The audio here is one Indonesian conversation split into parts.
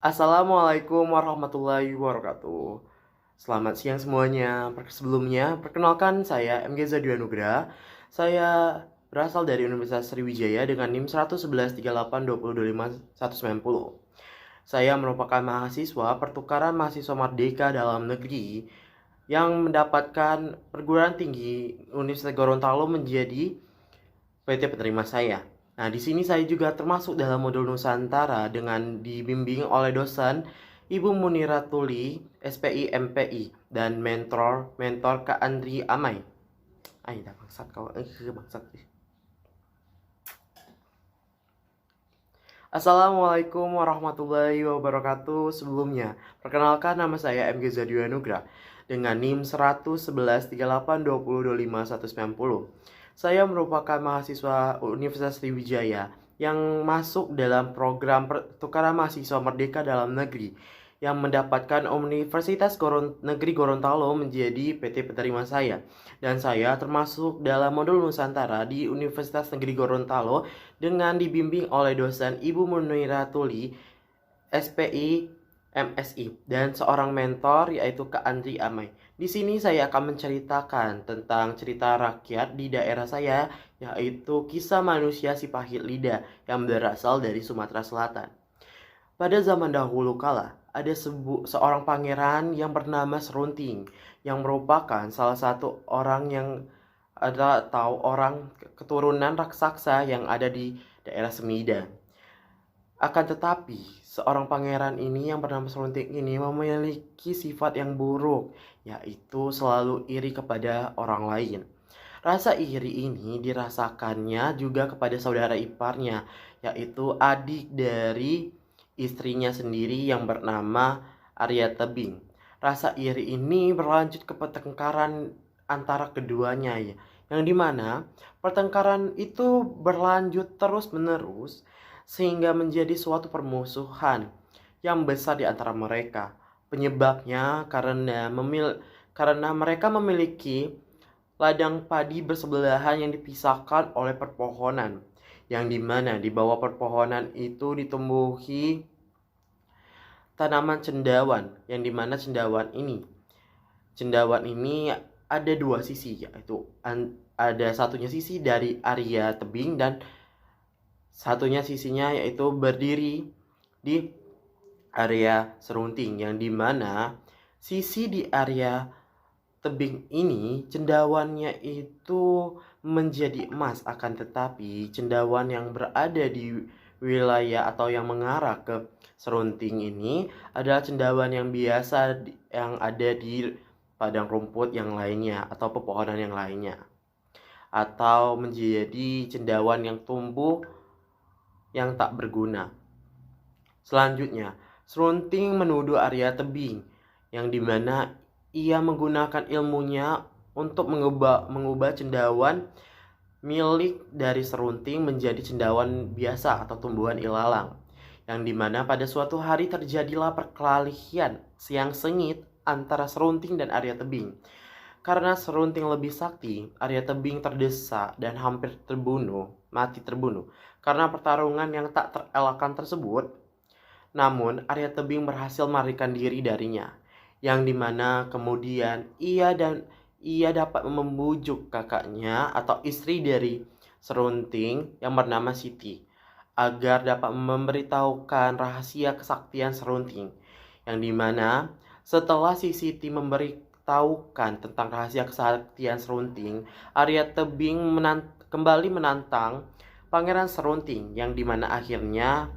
Assalamualaikum warahmatullahi wabarakatuh. Selamat siang semuanya. Sebelumnya, perkenalkan saya MG Zadwianugra. Saya berasal dari Universitas Sriwijaya dengan NIM 111382025 Saya merupakan mahasiswa pertukaran mahasiswa Merdeka dalam negeri yang mendapatkan perguruan tinggi Universitas Gorontalo menjadi PT penerima saya. Nah, di sini saya juga termasuk dalam modul Nusantara dengan dibimbing oleh dosen Ibu Munira Tuli, SPI MPI, dan mentor Kak Andri Amai. Dah bangsat kau, bangsat. Assalamualaikum warahmatullahi wabarakatuh. Sebelumnya, perkenalkan nama saya MG Zadwianugra dengan NIM 111382025 Saya merupakan mahasiswa Universitas Sriwijaya yang masuk dalam program pertukaran mahasiswa Merdeka dalam negeri yang mendapatkan Universitas Negeri Gorontalo menjadi PT penerima saya. Dan saya termasuk dalam modul Nusantara di Universitas Negeri Gorontalo dengan dibimbing oleh dosen Ibu Munira Tuli, SPI MSI, dan seorang mentor yaitu Kak Andri Amai. Di sini saya akan menceritakan tentang cerita rakyat di daerah saya, yaitu kisah manusia si pahit lidah yang berasal dari Sumatera Selatan. Pada zaman dahulu kala, ada seorang pangeran yang bernama Serunting, yang merupakan salah satu orang yang ada atau orang keturunan raksasa yang ada di daerah Semida. Akan tetapi, seorang pangeran ini yang bernama Serunting ini memiliki sifat yang buruk, yaitu selalu iri kepada orang lain. Rasa iri ini dirasakannya juga kepada saudara iparnya, yaitu adik dari istrinya sendiri yang bernama Arya Tebing. Rasa iri ini berlanjut ke pertengkaran antara keduanya, ya, yang dimana pertengkaran itu berlanjut terus-menerus sehingga menjadi suatu permusuhan yang besar di antara mereka. Penyebabnya karena mereka memiliki ladang padi bersebelahan yang dipisahkan oleh perpohonan, yang dimana di bawah perpohonan itu ditumbuhi tanaman cendawan, yang dimana cendawan ini ada dua sisi, yaitu ada satunya sisi dari area tebing dan satunya sisinya yaitu berdiri di area serunting, yang dimana sisi di area tebing ini cendawannya itu menjadi emas, akan tetapi cendawan yang berada di wilayah atau yang mengarah ke serunting ini adalah cendawan yang biasa yang ada di padang rumput yang lainnya atau pepohonan yang lainnya, atau menjadi cendawan yang tumbuh yang tak berguna. Selanjutnya, serunting menuduh Arya Tebing, yang dimana ia menggunakan ilmunya untuk mengubah cendawan milik dari serunting menjadi cendawan biasa atau tumbuhan ilalang, yang dimana pada suatu hari terjadilah perkelahian siang sengit antara serunting dan Arya Tebing. Karena serunting lebih sakti, Arya Tebing terdesak dan hampir mati terbunuh karena pertarungan yang tak terelakkan tersebut. Namun Arya Tebing berhasil melarikan diri darinya, yang dimana kemudian ia dapat membujuk kakaknya atau istri dari serunting yang bernama Siti agar dapat memberitahukan rahasia kesaktian serunting, yang dimana setelah si Siti memberitahukan tentang rahasia kesaktian serunting, Arya Tebing kembali menantang Pangeran Serunting, yang dimana akhirnya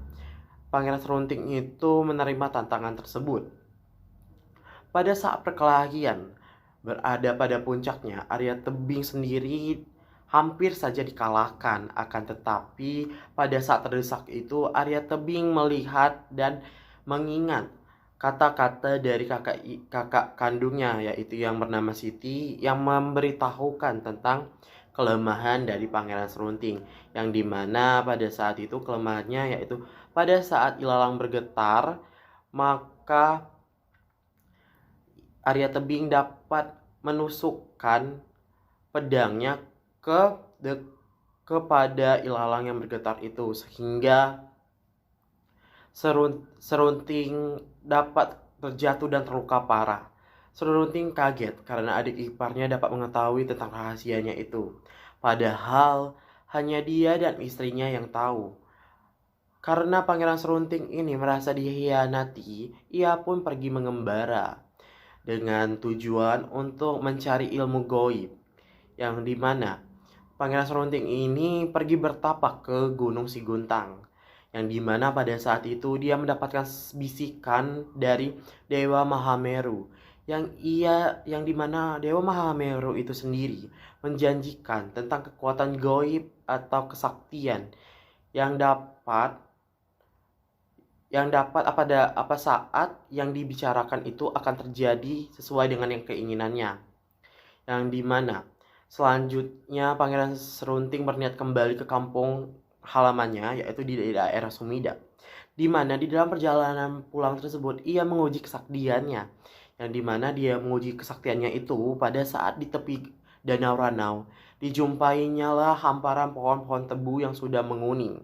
Pangeran Serunting itu menerima tantangan tersebut. Pada saat perkelahian berada pada puncaknya, Arya Tebing sendiri hampir saja dikalahkan. Akan tetapi pada saat terdesak itu, Arya Tebing melihat dan mengingat kata-kata dari kakak kandungnya, yaitu yang bernama Siti, yang memberitahukan tentang kelemahan dari Pangeran Serunting, yang dimana pada saat itu kelemahannya yaitu pada saat ilalang bergetar, maka Arya Tebing dapat menusukkan pedangnya kepada ilalang yang bergetar itu, sehingga Serunting dapat terjatuh dan terluka parah. Serunting kaget karena adik iparnya dapat mengetahui tentang rahasianya itu. Padahal hanya dia dan istrinya yang tahu. Karena Pangeran Serunting ini merasa dikhianati, ia pun pergi mengembara dengan tujuan untuk mencari ilmu goib, yang dimana Pangeran Serunting ini pergi bertapak ke Gunung Siguntang, yang dimana pada saat itu dia mendapatkan bisikan dari Dewa Mahameru, yang dimana Dewa Mahameru itu sendiri menjanjikan tentang kekuatan goib atau kesaktian yang dapat apa saat yang dibicarakan itu akan terjadi sesuai dengan yang keinginannya. Yang dimana selanjutnya Pangeran Serunting berniat kembali ke kampung halamannya, yaitu di daerah Sumida. Di mana di dalam perjalanan pulang tersebut ia menguji kesaktiannya. Yang dimana dia menguji kesaktiannya itu pada saat di tepi Danau Ranau dijumpainya lah hamparan pohon-pohon tebu yang sudah menguning.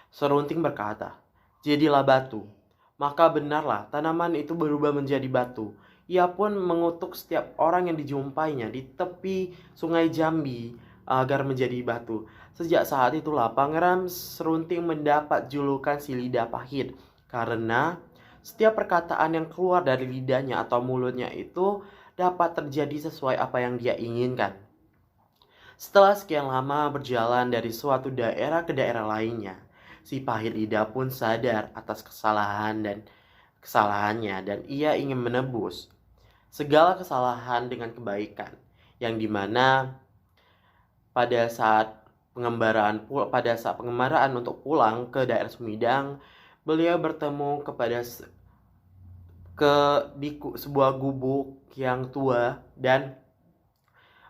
Serunting berkata, "Jadilah batu." Maka benarlah tanaman itu berubah menjadi batu. Ia pun mengutuk setiap orang yang dijumpainya di tepi Sungai Jambi agar menjadi batu. Sejak saat itulah Pangeran Serunting mendapat julukan si lidah pahit, karena setiap perkataan yang keluar dari lidahnya atau mulutnya itu dapat terjadi sesuai apa yang dia inginkan. Setelah sekian lama berjalan dari suatu daerah ke daerah lainnya, si pahit lidah pun sadar atas kesalahannya dan ia ingin menebus segala kesalahan dengan kebaikan, yang dimana pada saat pengembaraan untuk pulang ke daerah Sumedang, beliau bertemu di sebuah gubuk yang tua dan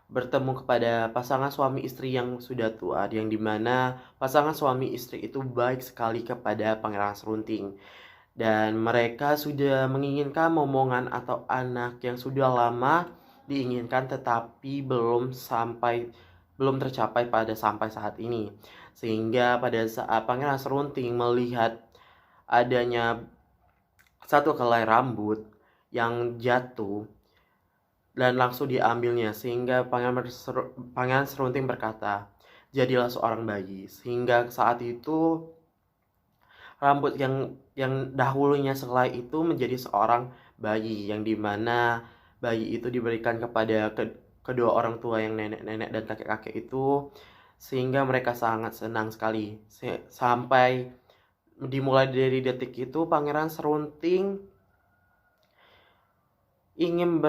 bertemu kepada pasangan suami istri yang sudah tua, yang dimana pasangan suami istri itu baik sekali kepada Pangeran Serunting. Dan mereka sudah menginginkan momongan atau anak yang sudah lama diinginkan tetapi belum tercapai sampai saat ini. Sehingga pada saat Pangeran Serunting melihat adanya satu helai rambut yang jatuh dan langsung diambilnya, sehingga Pangeran Serunting berkata, "Jadilah seorang bayi." Sehingga saat itu rambut yang dahulunya selai itu menjadi seorang bayi, yang dimana bayi itu diberikan kepada kedua orang tua yang nenek-nenek dan kakek-kakek itu, sehingga mereka sangat senang sekali. Sampai dimulai dari detik itu Pangeran Serunting ingin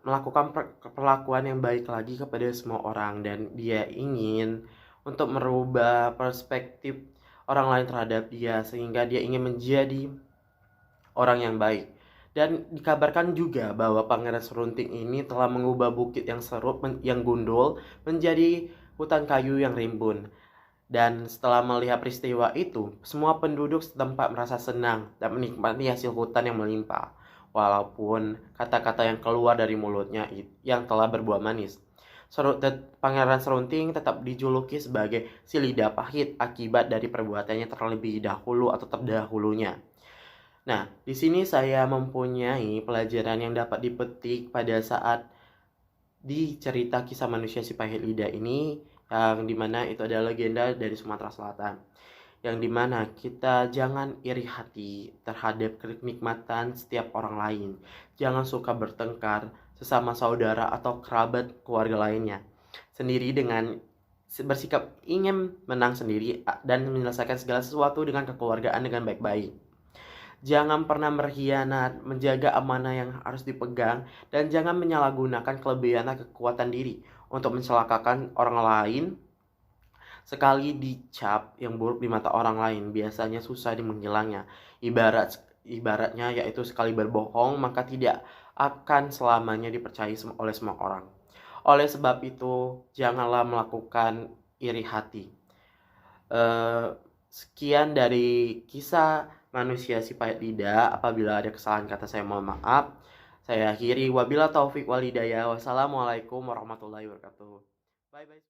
melakukan perlakuan yang baik lagi kepada semua orang, dan dia ingin untuk merubah perspektif orang lain terhadap dia, sehingga dia ingin menjadi orang yang baik. Dan dikabarkan juga bahwa Pangeran Serunting ini telah mengubah bukit yang yang gundul menjadi hutan kayu yang rimbun. Dan setelah melihat peristiwa itu, semua penduduk setempat merasa senang dan menikmati hasil hutan yang melimpah, walaupun kata-kata yang keluar dari mulutnya yang telah berbuah manis. Pangeran Serunting tetap dijuluki sebagai si lidah pahit akibat dari perbuatannya terlebih dahulu atau terdahulunya. Nah, di sini saya mempunyai pelajaran yang dapat dipetik pada saat di cerita kisah manusia si pahit lidah ini, yang dimana itu adalah legenda dari Sumatera Selatan, yang dimana kita jangan iri hati terhadap kenikmatan setiap orang lain. Jangan suka bertengkar sesama saudara atau kerabat keluarga lainnya sendiri dengan bersikap ingin menang sendiri dan menyelesaikan segala sesuatu dengan kekeluargaan dengan baik-baik. Jangan pernah berkhianat, menjaga amanah yang harus dipegang, dan jangan menyalahgunakan kelebihan atau kekuatan diri untuk mencelakakan orang lain. Sekali dicap yang buruk di mata orang lain, biasanya susah menghilangnya. Ibaratnya yaitu sekali berbohong, maka tidak akan selamanya dipercayai oleh semua orang. Oleh sebab itu, janganlah melakukan iri hati. Sekian dari kisah manusia si pahit lidah. Apabila ada kesalahan kata, saya mohon maaf. Saya akhiri, wabillahi taufik walhidayah. Wassalamualaikum warahmatullahi wabarakatuh. Bye bye.